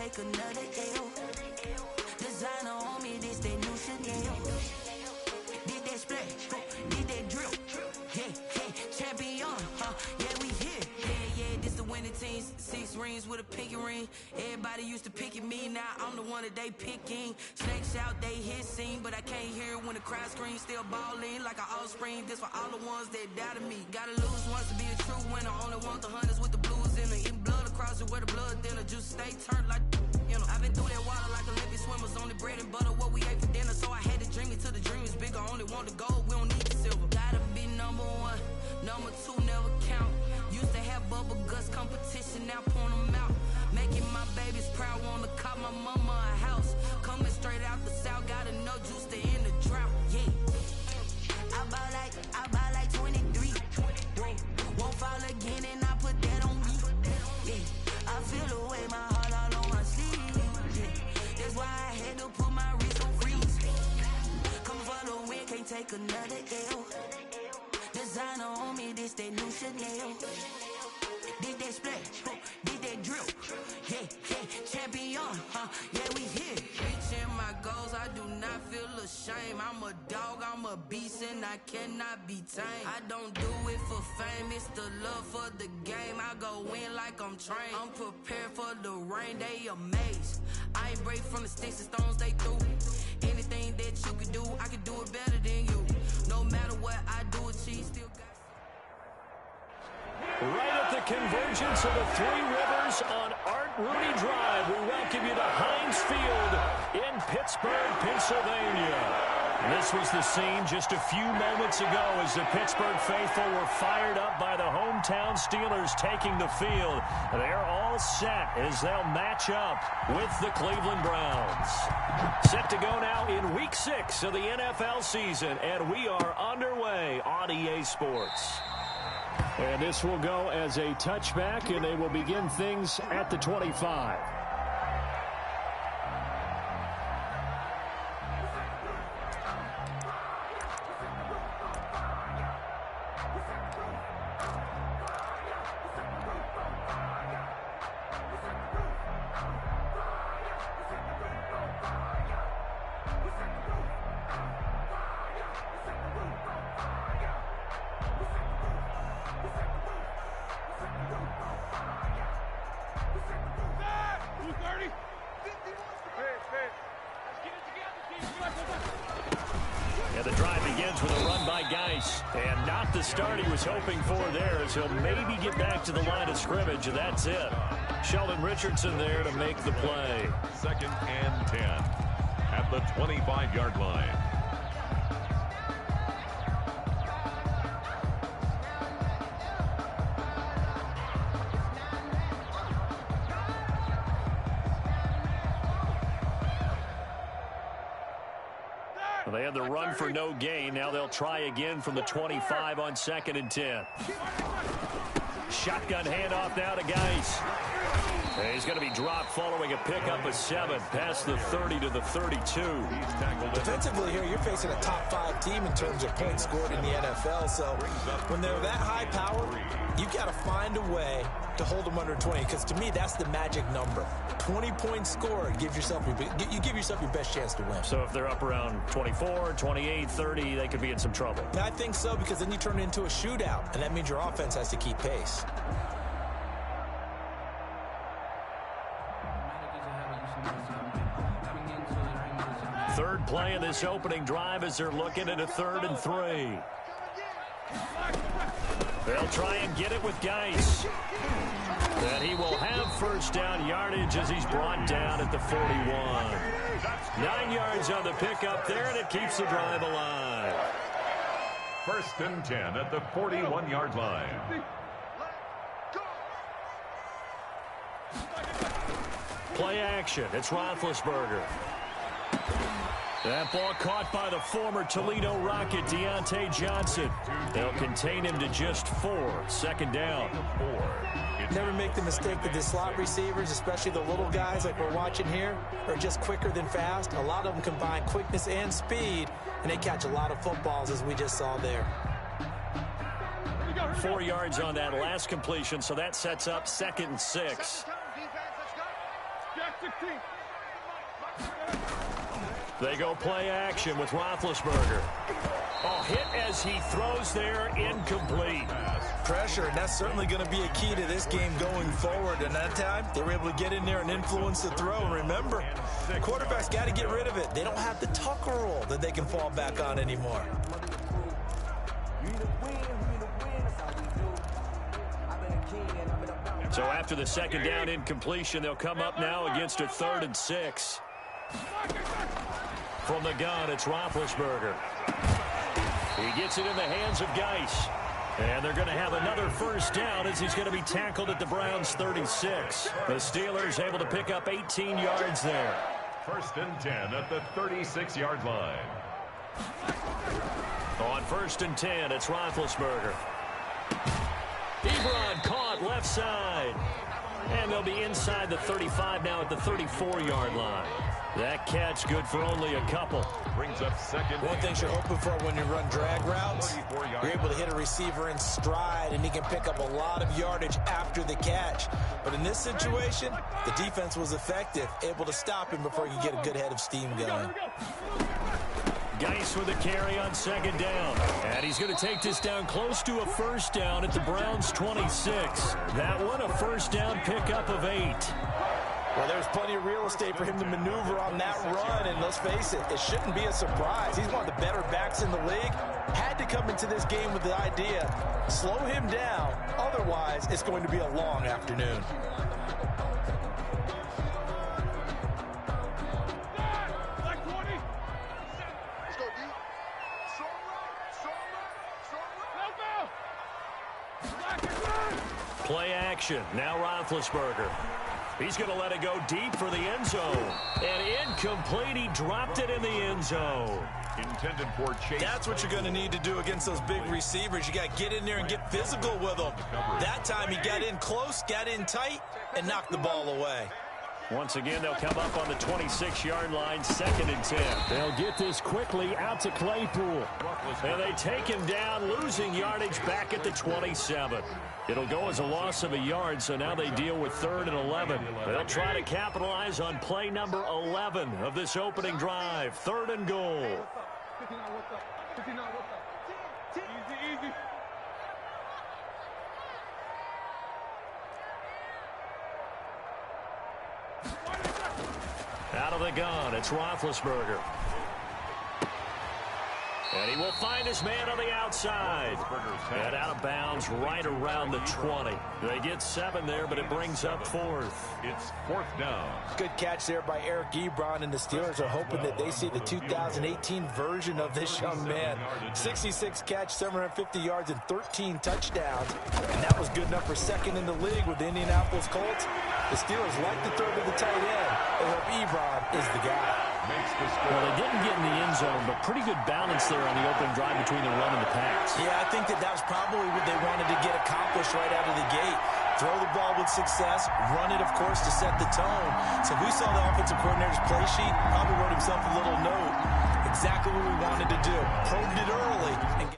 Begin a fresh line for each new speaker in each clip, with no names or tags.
take another L. Designer on me, this that new Chanel. Did that splash, did that drip. Yeah, champion, yeah, we here. Yeah, this the winning team. 6 rings with a pinky ring. Everybody used to pick at me, now I'm the one that they picking. Snakes out, they hit scene, but I can't hear it when the crowd screams. Still balling like an offspring. This for all the ones that doubted me. Gotta lose once to be a true winner. Only want the hunters with the blues in it. Eating blood across it where the blood thinner. Juice stay turned like, you know. I've been through that water like Olympic swimmers. Only bread and butter what we ate for dinner. So I had to dream it till the dream is bigger. Only want the gold, we don't need the silver. Gotta be number 1, number 2 never count. Used to have bubble guts competition, now point them out. Making my babies proud, wanna cop my mama a house. Coming straight out the south, gotta know juice to end the drought. Yeah, I buy like 23. Won't fall again and I put that on me. Yeah, I feel the way, my heart all on my sleeve. Yeah, that's why I had to put my wrist on freeze. Come for the win, can't take another L. Designer on me, this that new Chanel. Did that splash, did that drip. Yeah, champion, yeah, we here. Reaching my goals, I do not feel ashamed. I'm a dog, I'm a beast, and I cannot be tamed. I don't do it for fame, it's the love for the game. I go in like I'm trained. I'm prepared for the rain, they amazed. I ain't break from the sticks and stones they threw. Anything that you can do, I can do it better than you. No matter what I do, achieve, still got.
Right at the convergence of the Three Rivers on Art Rooney Drive, we welcome you to Heinz Field in Pittsburgh, Pennsylvania. This was the scene just a few moments ago as the Pittsburgh faithful were fired up by the hometown Steelers taking the field. They're all set as they'll match up with the Cleveland Browns. Set to go now in Week 6 of the NFL season, and we are underway on EA Sports. And this will go as a touchback, and they will begin things at the 25. The drive begins with a run by Geis. And not the start he was hoping for there, as he'll maybe get back to the line of scrimmage, and that's it. Sheldon Richardson there to make the play.
2nd and 10 at the 25-yard line.
They had the run for no gain. Now they'll try again from the 25 on 2nd and 10. Shotgun handoff now to Geis. He's going to be dropped following a pickup of 7 past the 30 to the 32.
Defensively here, you're facing a top 5 team in terms of points scored in the NFL. So when they're that high power, you've got to find a way to hold them under 20, because to me that's the magic number. 20 points scored, you give yourself your best chance to win.
So if they're up around 24, 28, 30, they could be in some trouble.
I think so, because then you turn it into a shootout, and that means your offense has to keep pace.
Third play of this opening drive as they're looking at a 3rd and 3. They'll try and get it with Geis. And he will have first down yardage as he's brought down at the 41. 9 yards on the pickup there, and it keeps the drive alive.
1st and 10 at the 41-yard line.
Play action. It's Roethlisberger. That ball caught by the former Toledo Rocket, Deontay Johnson. They'll contain him to just 4. 2nd down.
Never make the mistake that the slot receivers, especially the little guys like we're watching here, are just quicker than fast. A lot of them combine quickness and speed, and they catch a lot of footballs, as we just saw there.
4 yards on that last completion, so that sets up 2nd and 6. They go play action with Roethlisberger. Oh, hit as he throws there, incomplete.
Pressure, and that's certainly going to be a key to this game going forward. And that time, they were able to get in there and influence the throw. And remember, quarterbacks got to get rid of it. They don't have the Tucker rule that they can fall back on anymore.
So after the second down incompletion, they'll come up now against a 3rd and 6. From the gun, it's Roethlisberger. He gets it in the hands of Geis. And they're going to have another first down as he's going to be tackled at the Browns' 36. The Steelers able to pick up 18 yards there.
1st and 10 at the 36-yard line.
On 1st and 10, it's Roethlisberger. Ebron caught left side. And they'll be inside the 35 now at the 34-yard line. That catch good for only a couple.
Brings up 2nd.
One thing you're hoping for when you run drag routes, you're able to hit a receiver in stride, and he can pick up a lot of yardage after the catch. But in this situation, the defense was effective, able to stop him before he could get a good head of steam going.
Geis with a carry on 2nd down. And he's going to take this down close to a first down at the Browns' 26. That one a first down pickup of 8.
Well, there's plenty of real estate for him to maneuver on that run, and let's face it, it shouldn't be a surprise. He's one of the better backs in the league. Had to come into this game with the idea, slow him down, otherwise it's going to be a long afternoon.
Play action, now Roethlisberger. He's going to let it go deep for the end zone. And incomplete, he dropped it in the end zone.
Intended for Chase.
That's what you're going to need to do against those big receivers. You got to get in there and get physical with them. That time he got in close, got in tight, and knocked the ball away.
Once again, they'll come up on the 26-yard line, 2nd and 10. They'll get this quickly out to Claypool. And they take him down, losing yardage back at the 27. It'll go as a loss of a yard, so now they deal with 3rd and 11. They'll try to capitalize on play number 11 of this opening drive. 3rd and goal. Out of the gun, it's Roethlisberger. And he will find his man on the outside. And out of bounds right around the 20. They get 7 there, but it brings up 4th.
It's 4th down.
Good catch there by Eric Ebron, and the Steelers are hoping that they see the 2018 version of this young man. 66 catch, 750 yards, and 13 touchdowns. And that was good enough for 2nd in the league with the Indianapolis Colts. The Steelers like to throw to the tight end. They hope Ebron is the guy.
Well, they didn't get in the end zone, but pretty good balance there on the opening drive between the run and the pass.
Yeah, I think that was probably what they wanted to get accomplished right out of the gate. Throw the ball with success, run it, of course, to set the tone. So if we saw the offensive coordinator's play sheet, probably wrote himself a little note. Exactly what we wanted to do. Probed it early. And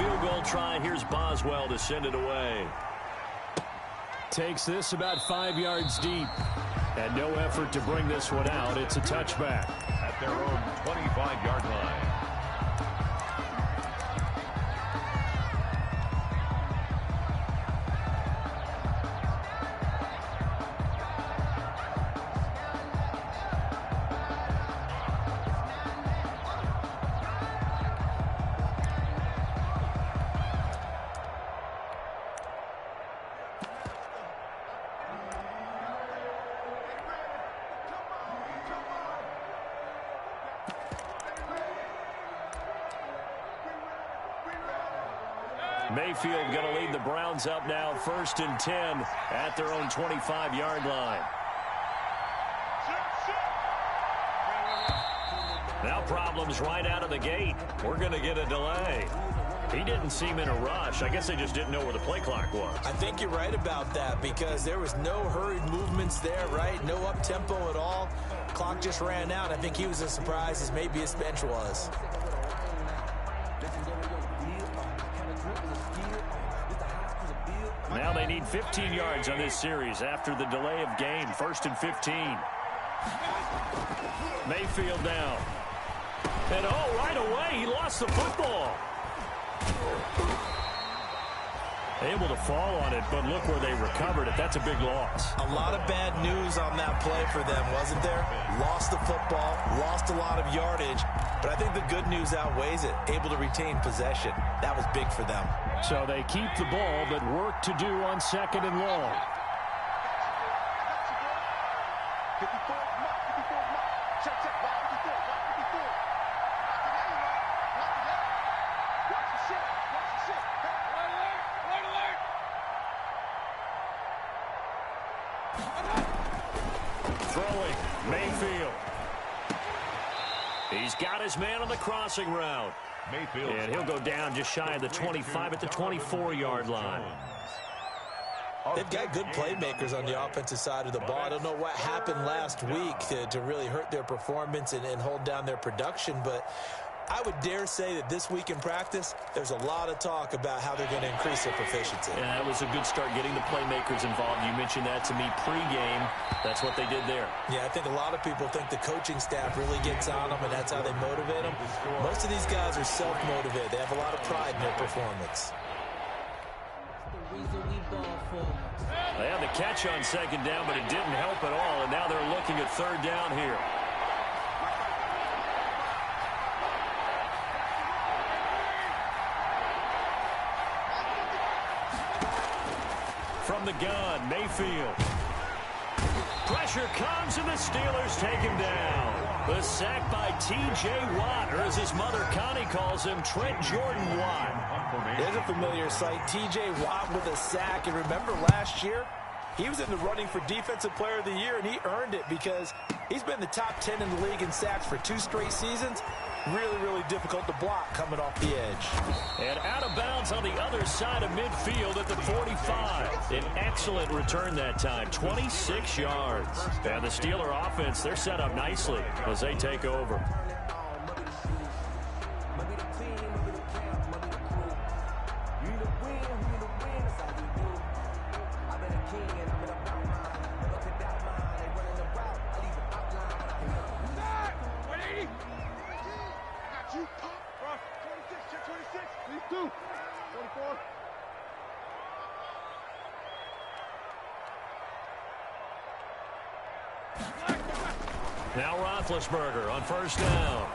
field goal try. Here's Boswell to send it away. Takes this about 5 yards deep. And no effort to bring this one out. It's a touchback.
At their own 25-yard line.
Mayfield going to lead the Browns up now, 1st and 10 at their own 25-yard line. Now problems right out of the gate. We're going to get a delay. He didn't seem in a rush. I guess they just didn't know where the play clock was.
I think you're right about that because there was no hurried movements there, right? No up-tempo at all. Clock just ran out. I think he was as surprised as maybe his bench was.
Now they need gained 15 yards on this series after the delay of game. 1st and 15. Mayfield down. And right away, he lost the football. Able to fall on it, but look where they recovered it. That's a big loss.
A lot of bad news on that play for them, wasn't there? Lost the football, lost a lot of yardage, but I think the good news outweighs it. Able to retain possession. That was big for them.
So they keep the ball, but work to do on 2nd and long. Throwing, Mayfield. He's got his man on the crossing route.
Mayfield.
And he'll go down just shy of the 25 at the 24-yard line.
They've got good playmakers on the offensive side of the ball. I don't know what happened last week to really hurt their performance and hold down their production, but I would dare say that this week in practice, there's a lot of talk about how they're going to increase their proficiency.
And that was a good start getting the playmakers involved. You mentioned that to me pregame. That's what they did there.
Yeah, I think a lot of people think the coaching staff really gets on them, and that's how they motivate them. Most of these guys are self-motivated. They have a lot of pride in their performance.
They had the catch on 2nd down, but it didn't help at all, and now they're looking at 3rd down here. From the gun, Mayfield. Pressure comes, and the Steelers take him down. The sack by T.J. Watt, or as his mother Connie calls him, Trent Jordan Watt.
There's a familiar sight. T.J. Watt with a sack. And remember last year, he was in the running for Defensive Player of the Year, and he earned it because he's been the top 10 in the league in sacks for 2 straight seasons. Really, really difficult to block coming off the edge.
And out of bounds on the other side of midfield at the 45. An excellent return that time, 26 yards. And the Steeler offense, they're set up nicely as they take over. Now Roethlisberger on 1st down.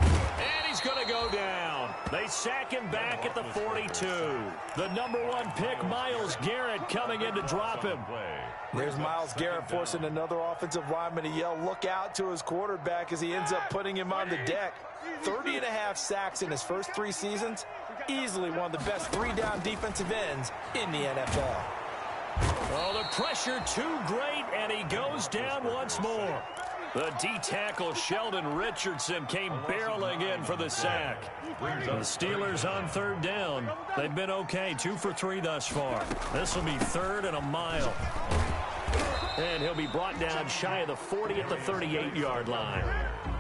And he's going to go down. They sack him back at the 42. The #1 pick, Myles Garrett, coming in to drop him.
There's Myles Garrett forcing another offensive lineman to yell, look out, to his quarterback as he ends up putting him on the deck. 30.5 sacks in his first 3 seasons. Easily one of the best 3-down defensive ends in the NFL.
Oh, the pressure too great, and he goes down once more. The D-tackle Sheldon Richardson came barreling in for the sack. The Steelers on 3rd down. They've been okay, 2 for 3 thus far. This will be 3rd and a mile. And he'll be brought down shy of the 40 at the 38-yard line.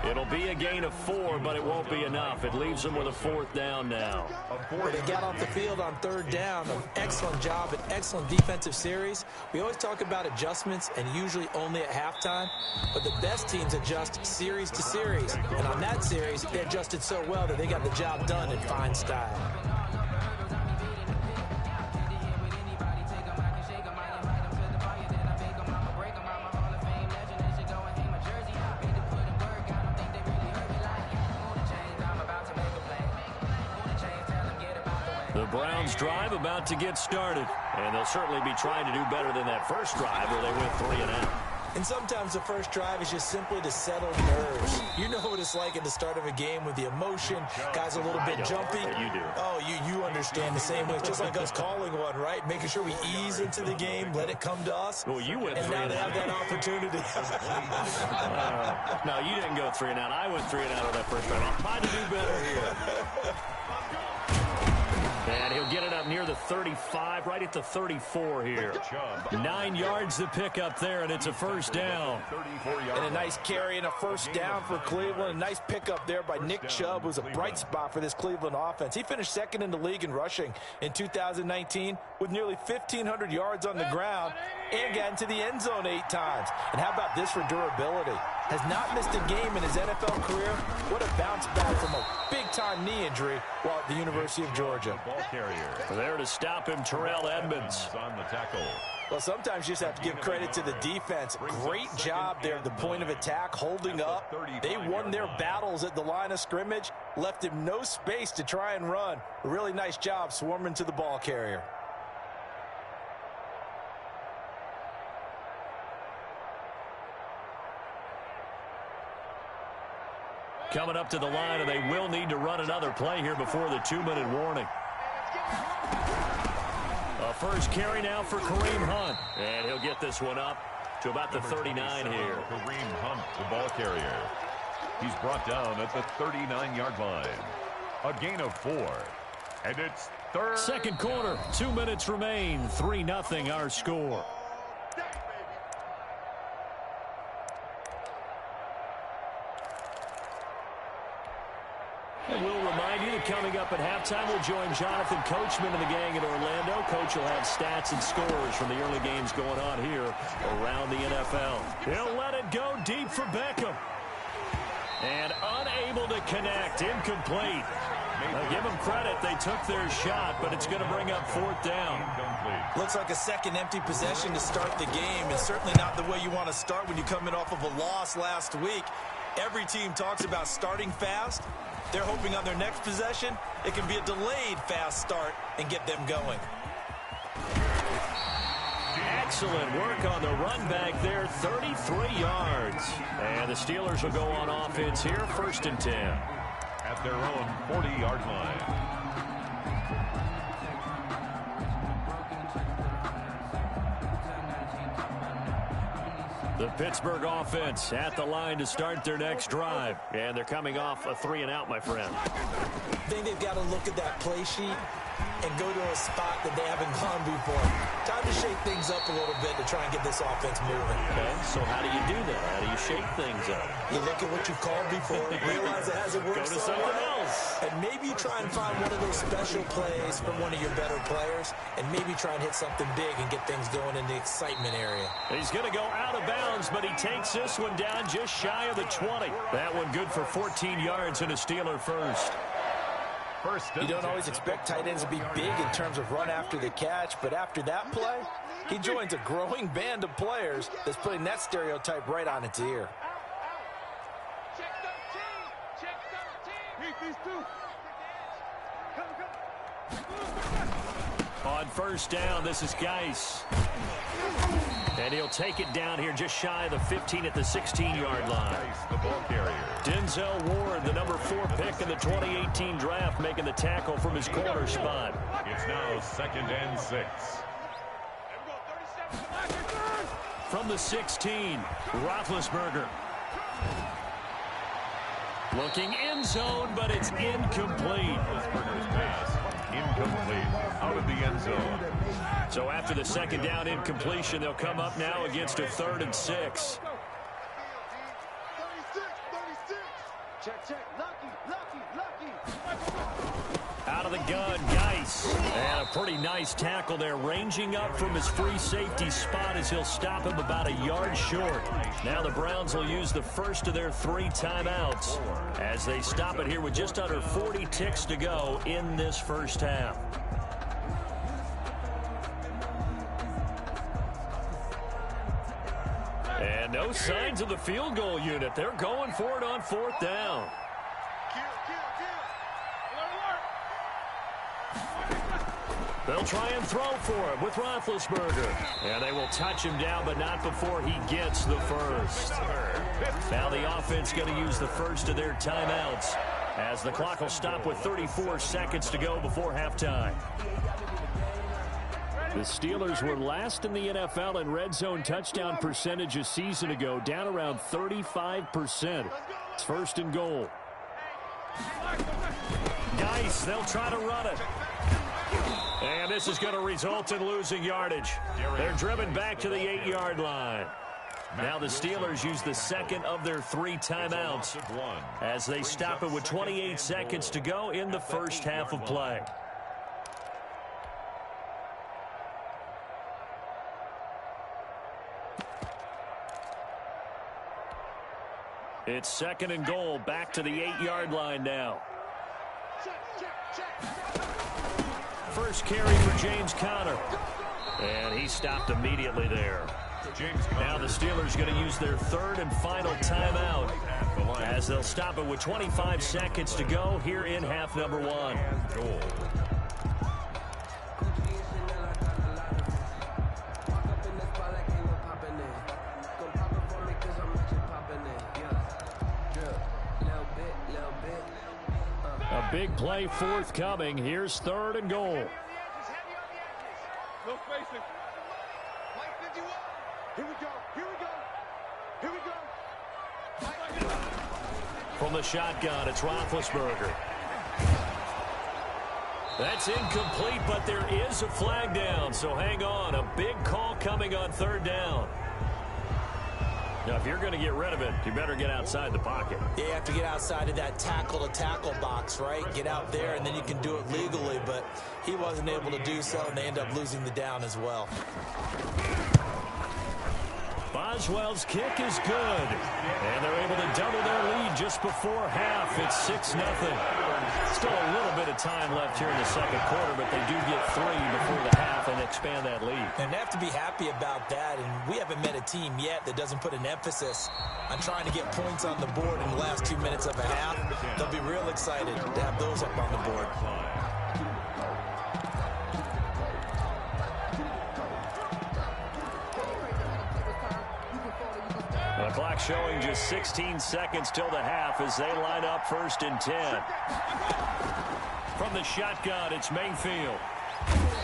It'll be a gain of 4, but it won't be enough. It leaves them with a 4th down now.
They got off the field on 3rd down. An excellent job, an excellent defensive series. We always talk about adjustments, and usually only at halftime. But the best teams adjust series to series. And on that series, they adjusted so well that they got the job done in fine style.
The Browns drive about to get started, and they'll certainly be trying to do better than that first drive where they went 3 and out.
And sometimes the first drive is just simply to settle nerves. You know what it's like at the start of a game with the emotion. Guys are a little bit jumpy.
You do.
Oh, you understand the same way. It's just like us calling one, right? Making sure we ease into the game, let it come to us.
Well, you went 3
and now
and
they
out.
have that opportunity.
No, you didn't go 3 and out. I went 3 and out on that first drive. I'll try to do better here. And he'll get it up near the 35, right at the 34 here. 9 yards to pick up there, and it's a first down.
And a nice carry and a first down for Cleveland. A nice pickup there by Nick Chubb, who's a bright spot for this Cleveland offense. He finished second in the league in rushing in 2019 with nearly 1,500 yards on the ground and got into the end zone 8 times. And how about this for durability? Has not missed a game in his NFL career. What a bounce back from a big-time knee injury while at the University of Georgia.
Ball carrier.
There to stop him, Terrell Edmonds.
On the tackle.
Well, sometimes you just have to give credit to the defense. Great job there at the point of attack, holding up. They won their battles at the line of scrimmage, left him no space to try and run. A really nice job swarming to the ball carrier.
Coming up to the line, and they will need to run another play here before the 2-minute warning. A first carry now for Kareem Hunt. And he'll get this one up to about the 39 here.
Kareem Hunt, the ball carrier. He's brought down at the 39-yard line. A gain of 4. And it's third.
Second quarter, 2 minutes remain. 3-0 our score. And we'll remind you that coming up at halftime, we'll join Jonathan Coachman and the gang in Orlando. Coach will have stats and scores from the early games going on here around the NFL. He'll let it go deep for Beckham. And unable to connect, incomplete. Now give them credit, they took their shot, but it's going to bring up 4th down.
Looks like a second empty possession to start the game, and certainly not the way you want to start when you come in off of a loss last week. Every team talks about starting fast. They're hoping on their next possession, it can be a delayed fast start and get them going.
Excellent work on the run back there, 33 yards. And the Steelers will go on offense here, 1st and 10.
At their own 40-yard line.
The Pittsburgh offense at the line to start their next drive. And they're coming off a 3-and-out, my friend.
I think they've got to look at that play sheet and go to a spot that they haven't gone before. Time to shake things up a little bit to try and get this offense moving.
Okay, so how do you do that? How do you shake things up?
You look at what you've called before, realize it hasn't worked
Go to
so
something
well,
else.
and maybe you try and find one of those special plays from one of your better players, and maybe try and hit something big and get things going in the excitement area.
He's going to go out of bounds, but he takes this one down just shy of the 20. That one good for 14 yards and a Steeler first.
You don't always expect tight ends to be big in terms of run after the catch, but after that play, he joins a growing band of players that's putting that stereotype right on its ear.
Check 13. Check 13. Meet these two.
On first down, this is Geis. And he'll take it down here just shy of the 15 at the 16-yard line.
The ball carrier.
Denzel Ward, the number 4 pick in the 2018 draft, making the tackle from his corner spot.
It's now 2nd and 6.
From the 16, Roethlisberger. Looking end zone, but it's incomplete.
Roethlisberger's pass incomplete. Out of the end zone.
So after the second down incompletion, they'll come up now against a 3rd and 6.
Check. Lucky.
Out of the gun, Geis. And a pretty nice tackle there, ranging up from his free safety spot as he'll stop him about a yard short. Now the Browns will use the first of their 3 timeouts as they stop it here with just under 40 ticks to go in this first half. And no signs of the field goal unit. They're going for it on 4th down. They'll try and throw for it with Roethlisberger. And they will touch him down, but not before he gets the first. Now the offense going to use the first of their timeouts as the clock will stop with 34 seconds to go before halftime. The Steelers were last in the NFL in red zone touchdown percentage a season ago, down around 35%. It's 1st and goal. Geis, they'll try to run it. And this is going to result in losing yardage. They're driven back to the 8-yard line. Now the Steelers use the second of their 3 timeouts as they stop it with 28 seconds to go in the first half of play. It's second and goal, back to the 8-yard line now. First carry for James Conner. And he stopped immediately there. Now the Steelers going to use their third and final timeout as they'll stop it with 25 seconds to go here in half number 1. A big play forthcoming. Here's third and goal.
No spacing. Mike 51. Here we go. Here we go. Here we go.
From the shotgun, it's Roethlisberger. That's incomplete, but there is a flag down, so hang on. A big call coming on third down. Now, if you're going to get rid of it, you better get outside the pocket.
Yeah, you have to get outside of that tackle-to-tackle box, right? Get out there, and then you can do it legally, but he wasn't able to do so, and they end up losing the down as well.
Boswell's kick is good, and they're able to double their lead just before half. It's 6-0. Still a little bit of time left here in the second quarter, but they do get 3 before the half and expand that lead.
And they have to be happy about that, and we haven't met a team yet that doesn't put an emphasis on trying to get points on the board in the last 2 minutes of a half. They'll be real excited to have those up on the board.
The clock showing just 16 seconds till the half as they line up first and 10. From the shotgun, it's Mayfield.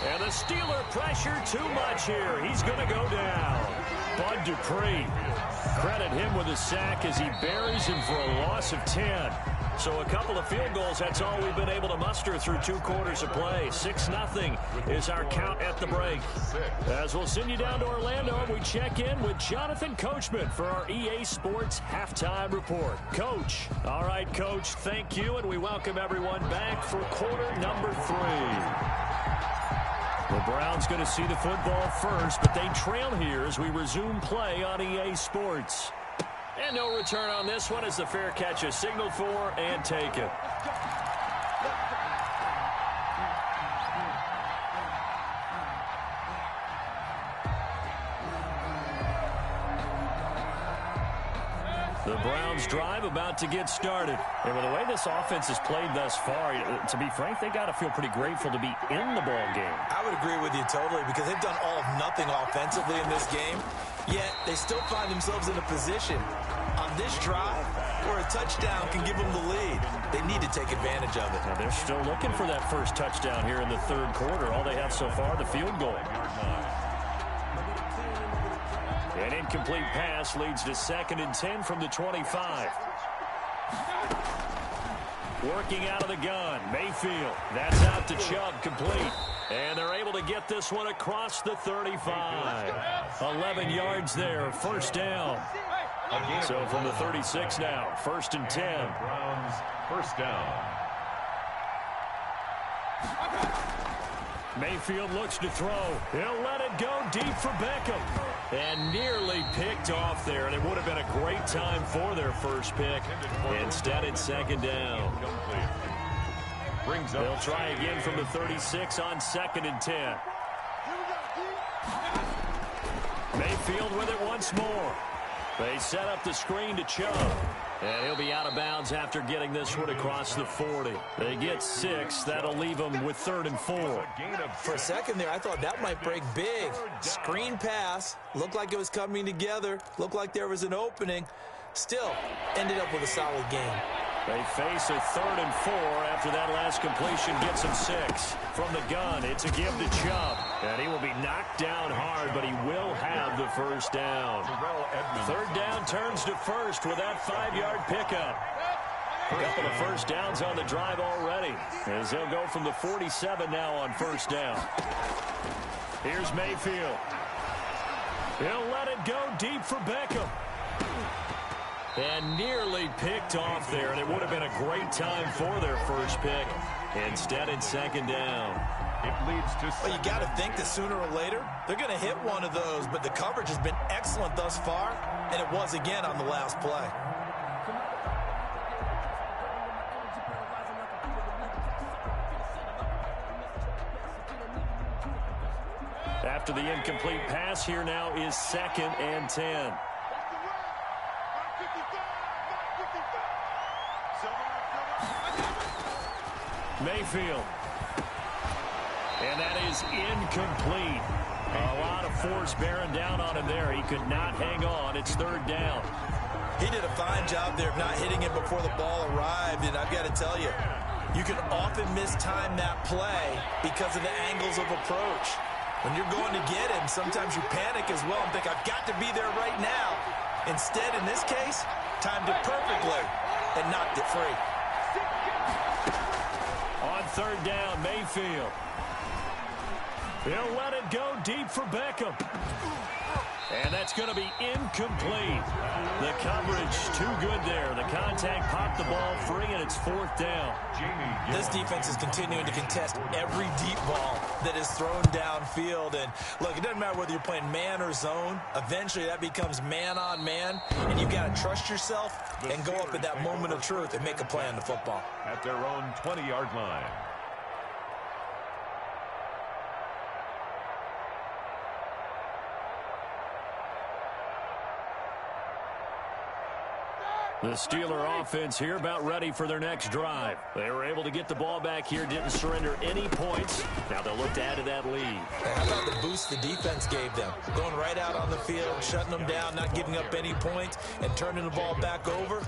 And the Steeler pressure too much here. He's going to go down. Bud Dupree. Credit him with a sack as he buries him for a loss of 10. So a couple of field goals, that's all we've been able to muster through 2 quarters of play. 6-0 is our count at the break. As we'll send you down to Orlando, we check in with Jonathan Coachman for our EA Sports Halftime Report. Coach. All right, Coach, thank you, and we welcome everyone back for quarter number 3. The Browns going to see the football first, but they trail here as we resume play on EA Sports. And no return on this one as the fair catch is signaled for and taken. The Browns drive about to get started. And with the way this offense has played thus far, to be frank, they got to feel pretty grateful to be in the ball game.
I would agree with you totally because they've done all of nothing offensively in this game, yet they still find themselves in a position on this drive where a touchdown can give them the lead. They need to take advantage of it.
Now they're still looking for that first touchdown here in the third quarter. All they have so far, the field goal. An incomplete pass leads to 2nd and 10 from the 25. Working out of the gun, Mayfield. That's out to Chubb, complete. And they're able to get this one across the 35. 11 yards there, first down. So from the 36 now, 1st and 10.
Browns, first down.
Mayfield looks to throw. He'll let it go deep for Beckham. And nearly picked off there. And it would have been a great time for their first pick. Instead, it's 2nd down. They'll try again from the 36 on 2nd and 10. Mayfield with it once more. They set up the screen to Chubb. And he'll be out of bounds after getting this one across the 40. They get 6. That'll leave them with 3rd and 4.
For a second there, I thought that might break big. Screen pass. Looked like it was coming together. Looked like there was an opening. Still, ended up with a solid game.
They face a 3rd and 4 after that last completion gets them 6. From the gun, it's a give to Chubb. And he will be knocked down hard, but he will have the first down. 3rd down turns to 1st with that 5-yard pickup. A couple of first downs on the drive already, as they'll go from the 47 now on first down. Here's Mayfield. He'll let it go deep for Beckham. And nearly picked off there, and it would have been a great time for their first pick. Instead, in second down.
It leads to...
Well, you got to think that sooner or later, they're going to hit one of those, but the coverage has been excellent thus far, and it was again on the last play.
After the incomplete pass, here now is 2nd and 10. Mayfield. And that is incomplete. A lot of force bearing down on him there. He could not hang on. It's 3rd down.
He did a fine job there of not hitting him before the ball arrived, and I've got to tell you, you can often mistime that play because of the angles of approach. When you're going to get him, sometimes you panic as well and think, I've got to be there right now. Instead, in this case, timed it perfectly and knocked it free.
On 3rd down, Mayfield. He'll let it go deep for Beckham. And that's going to be incomplete. The coverage too good there. The contact popped the ball free, and it's 4th down.
This defense is continuing to contest every deep ball that is thrown downfield. And look, it doesn't matter whether you're playing man or zone. Eventually, that becomes man on man, and you've got to trust yourself and go up at that moment of truth and make a play on the football.
At their own 20-yard line.
The Steeler offense here about ready for their next drive. They were able to get the ball back here, didn't surrender any points. Now they'll look to add to that lead.
How about the boost the defense gave them? Going right out on the field, shutting them down, not giving up any points, and turning the ball back over.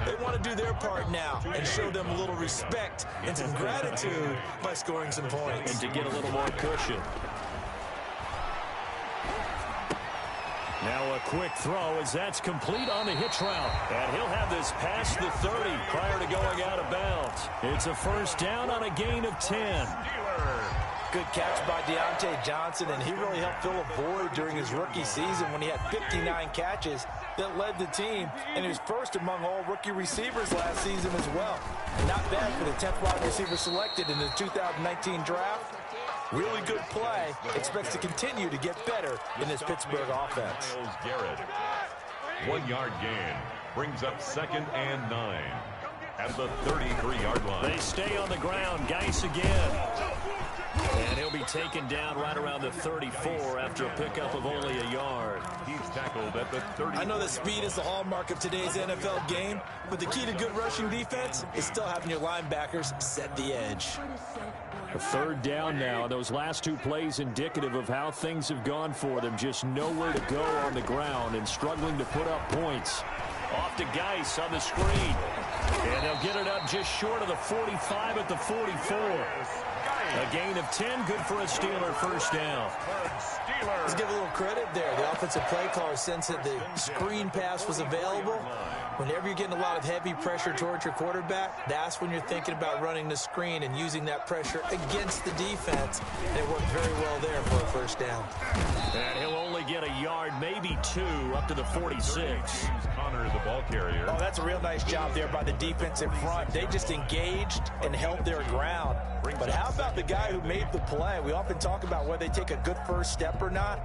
They want to do their part now and show them a little respect and some gratitude by scoring some points.
And to get a little more cushion. Now a quick throw as that's complete on the hitch route. And he'll have this past the 30 prior to going out of bounds. It's a first down on a gain of 10.
Good catch by Deontay Johnson, and he really helped fill a void during his rookie season when he had 59 catches that led the team, and he was first among all rookie receivers last season as well. Not bad for the 10th wide receiver selected in the 2019 draft. Really good play. Expects to continue to get better in this Pittsburgh offense.
Garrett. 1-yard gain. Brings up 2nd and 9. At the 33-yard line.
They stay on the ground. Geis again. And he'll be taken down right around the 34 after a pickup of only a yard.
He's tackled at the 30.
I know that speed is the hallmark of today's NFL game, but the key to good rushing defense is still having your linebackers set the edge.
A 3rd down now. Those last 2 plays indicative of how things have gone for them. Just nowhere to go on the ground and struggling to put up points. Off to Geis on the screen. And they'll get it up just short of the 45 at the 44. A gain of 10, good for a Steeler first down.
Let's give a little credit there. The offensive play caller sensed that the screen pass was available. Whenever you're getting a lot of heavy pressure towards your quarterback, that's when you're thinking about running the screen and using that pressure against the defense. And it worked very well there for a first down.
And he'll only get a yard, maybe 2, up to the 46.
Connor, the ball carrier.
Oh, that's a real nice job there by the defensive front. They just engaged and held their ground. But how about the guy who made the play? We often talk about whether they take a good first step or not.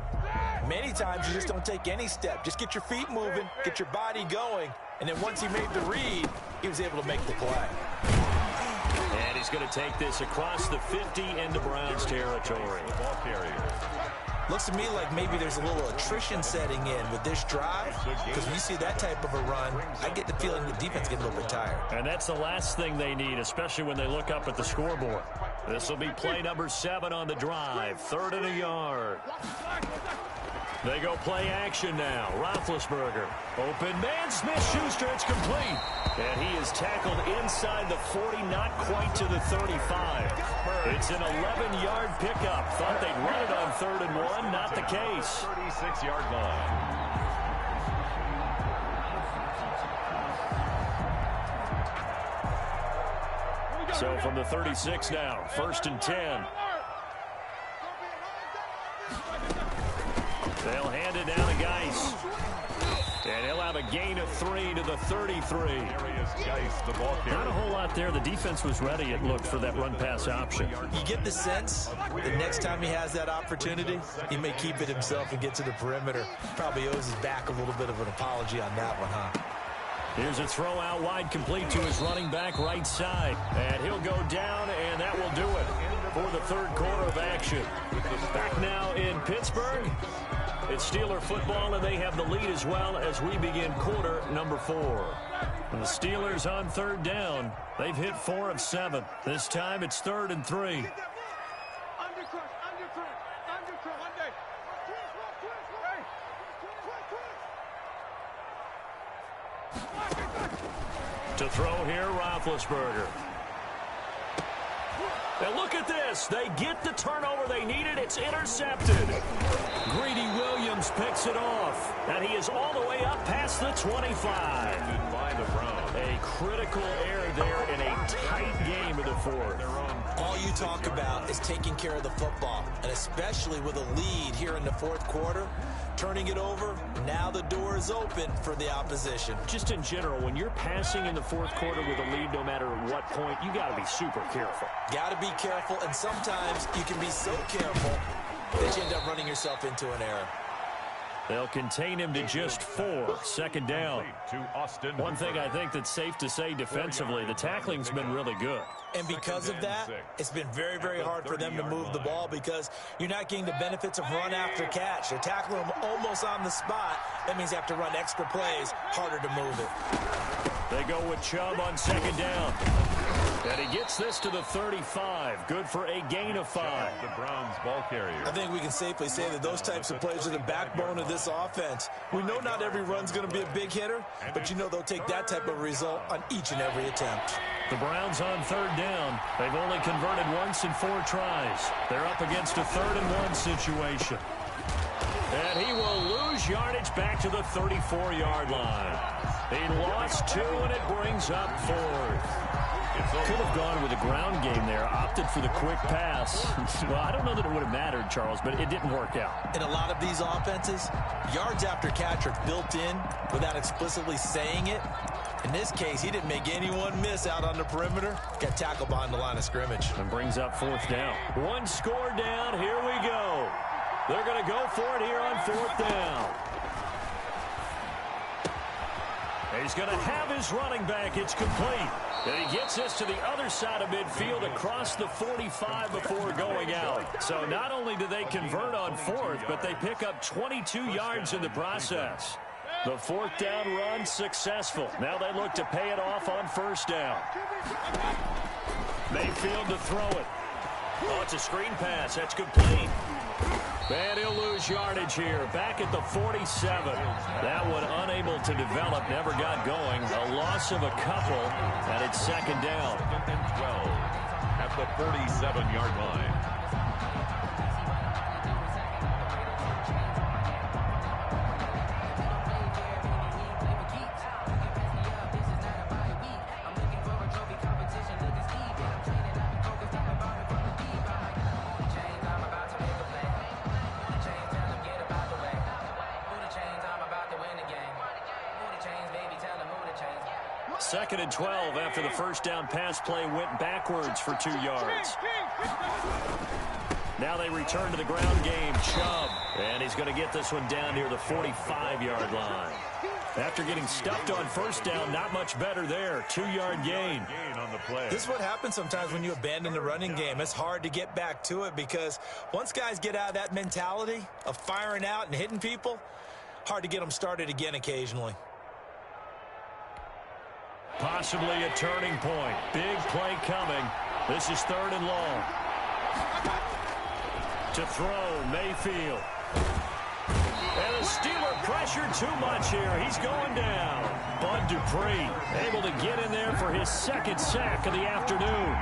Many times you just don't take any step. Just get your feet moving, get your body going, and then once he made the read, he was able to make the play.
And he's going to take this across the 50 into Browns territory.
The ball carrier.
Looks to me like maybe there's a little attrition setting in with this drive, because when you see that type of a run, I get the feeling the defense getting a little bit tired.
And that's the last thing they need, especially when they look up at the scoreboard. This will be play number 7 on the drive. 3rd and a yard. They go play action now. Roethlisberger. Open man. Smith-Schuster. It's complete. And he is tackled inside the 40, not quite to the 35. It's an 11-yard pickup. Thought they'd run it on 3rd and 1. Not the case.
36-yard line.
So from the 36 now, 1st and 10. They'll hand it down to Geis. And he'll have a gain of 3 to the 33. Not a whole lot there. The defense was ready, it looked, for that run-pass option.
You get the sense that next time he has that opportunity, he may keep it himself and get to the perimeter. Probably owes his back a little bit of an apology on that one, huh?
Here's a throw out wide, complete to his running back right side. And he'll go down, and that will do it for the third quarter of action. Back now in Pittsburgh. It's Steeler football, and they have the lead as well as we begin quarter number 4. And the Steelers on third down. They've hit 4 of 7. This time it's 3rd and 3. To throw here, Roethlisberger. Now look at this. They get the turnover they needed. It's intercepted. Greedy Williams picks it off. And he is all the way up past the 25. A critical error there in a tight game of the 4th.
All you talk about is taking care of the football, and especially with a lead here in the 4th quarter, turning it over, now the door is open for the opposition.
Just in general, when you're passing in the 4th quarter with a lead, no matter what point, you got to be super careful.
Got to be careful, and sometimes you can be so careful that you end up running yourself into an error.
They'll contain him to just 4. 2nd down. One thing I think that's safe to say defensively, the tackling's been really good.
And because of that, it's been very, very hard for them to move the ball because you're not getting the benefits of run after catch. They're tackling them almost on the spot. That means you have to run extra plays, harder to move it.
They go with Chubb on 2nd down. And he gets this to the 35. Good for a gain of 5.
The Browns ball carrier.
I think we can safely say that those types of plays are the backbone of this offense. We know not every run's going to be a big hitter, but you know they'll take that type of result on each and every attempt.
The Browns on 3rd down. They've only converted once in 4 tries. They're up against a 3rd and 1 situation. And he will lose yardage back to the 34-yard line. He lost 2, and it brings up 4th. Could have gone with a ground game there, opted for the quick pass. Well, I don't know that it would have mattered, Charles, but it didn't work out.
In a lot of these offenses, yards after catch are built in without explicitly saying it. In this case, he didn't make anyone miss out on the perimeter. Got tackled behind the line of scrimmage.
And brings up 4th down. 1 score down. Here we go. They're going to go for it here on 4th down. He's going to have his running back. It's complete. And he gets this to the other side of midfield across the 45 before going out. So not only do they convert on 4th, but they pick up 22 yards in the process. The 4th down run successful. Now they look to pay it off on 1st down. Mayfield to throw it. Oh, it's a screen pass. That's complete. And he'll lose yardage here. Back at the 47. That one unable to develop. Never got going. A loss of a couple. And it's 2nd down.
12 at the 47-yard line.
Second and 12 after the 1st down pass play went backwards for 2 yards. Now they return to the ground game. Chubb. And he's going to get this one down near the 45-yard line. After getting stuffed on 1st down, not much better there. 2-yard gain.
On the play.
This is what happens sometimes when you abandon the running game. It's hard to get back to it because once guys get out of that mentality of firing out and hitting people, hard to get them started again occasionally.
Possibly a turning point. Big play coming. This is 3rd and long. To throw, Mayfield. And the Steeler pressure too much here. He's going down. Bud Dupree able to get in there for his second sack of the afternoon.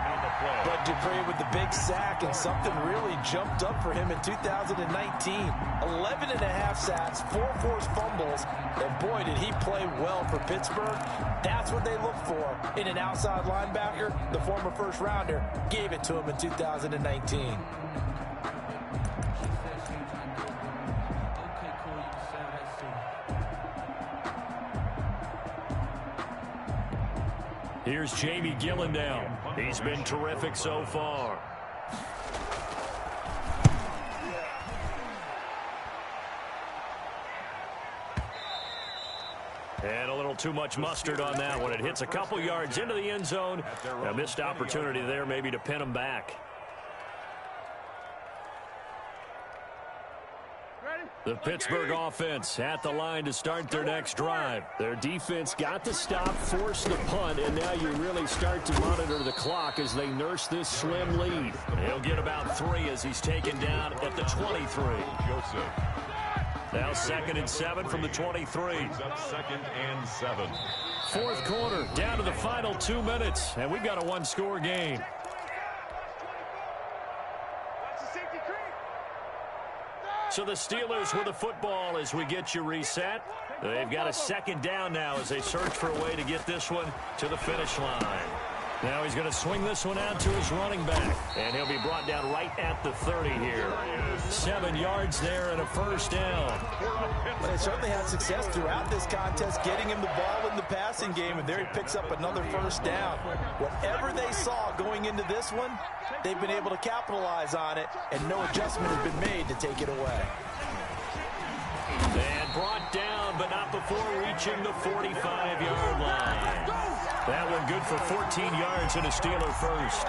Bud Dupree with the big sack, and something really jumped up for him in 2019. 11 and a half sacks, 4 forced fumbles, and boy, did he play well for Pittsburgh. That's what they look for in an outside linebacker. The former first-rounder gave it to him in 2019.
Here's Jamie Gillendown. He's been terrific so far. And a little too much mustard on that one. It hits a couple yards into the end zone. A missed opportunity there maybe to pin him back. The Pittsburgh offense at the line to start their next drive. Their defense got to stop, force the punt, and now you really start to monitor the clock as they nurse this slim lead. He'll get about 3 as he's taken down at the 23.
Joseph.
Now 2nd and 7 from the 23.
Up 2nd and 7.
Fourth quarter, down to the final 2 minutes, and we've got a one-score game. So the Steelers with the football as we get you reset. They've got a 2nd down now as they search for a way to get this one to the finish line. Now he's going to swing this one out to his running back, and he'll be brought down right at the 30 here. 7 yards there and a first down.
But they certainly had success throughout this contest getting him the ball in the passing game, and there he picks up another first down. Whatever they saw going into this one, they've been able to capitalize on it, and no adjustment has been made to take it away.
And brought down, but not before reaching the 45-yard line. That one good for 14 yards and a Steeler first.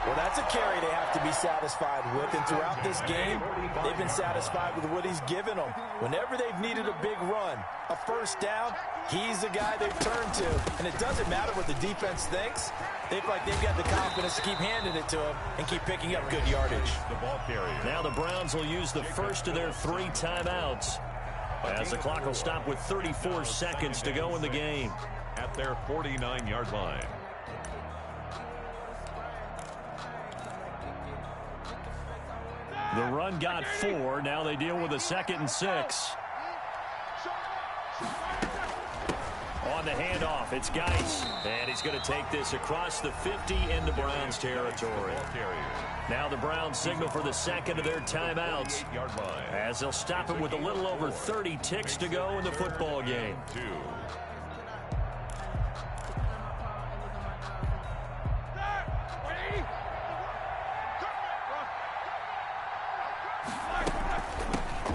Well, that's a carry they have to be satisfied with, and throughout this game, they've been satisfied with what he's given them. Whenever they've needed a big run, a first down, he's the guy they've turned to. And it doesn't matter what the defense thinks. They feel like they've got the confidence to keep handing it to him and keep picking up good yardage.
The ball carrier.
Now the Browns will use the first of their 3 timeouts as the clock will stop with 34 seconds to go in the game.
At their 49-yard line.
The run got 4. Now they deal with a 2nd and 6. On the handoff, it's Geis. And he's going to take this across the 50 into Browns territory. Now the Browns signal for the 2nd of their timeouts as they'll stop it with a little over 30 ticks to go in the football game.
2.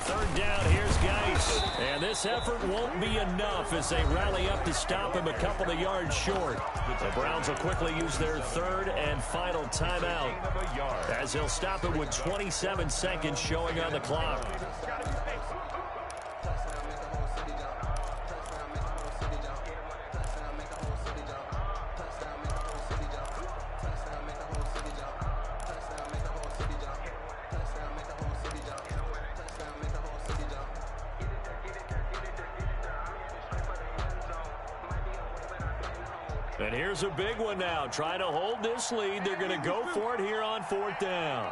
Third down, here's Geis. And this effort won't be enough as they rally up to stop him a couple of yards short. The Browns will quickly use their 3rd and final timeout as they'll stop it with 27 seconds showing on the clock. And here's a big one now. Trying to hold this lead. They're going to go for it here on 4th down.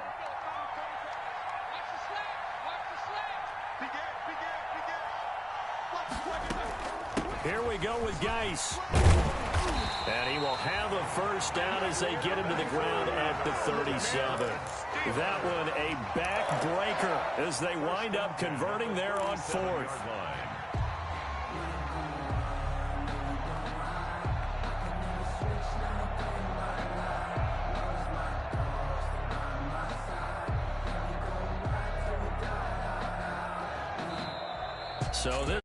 Here we go with Geis. And he will have a first down as they get him to the ground at the 37. That one a backbreaker as they wind up converting there on 4th. So this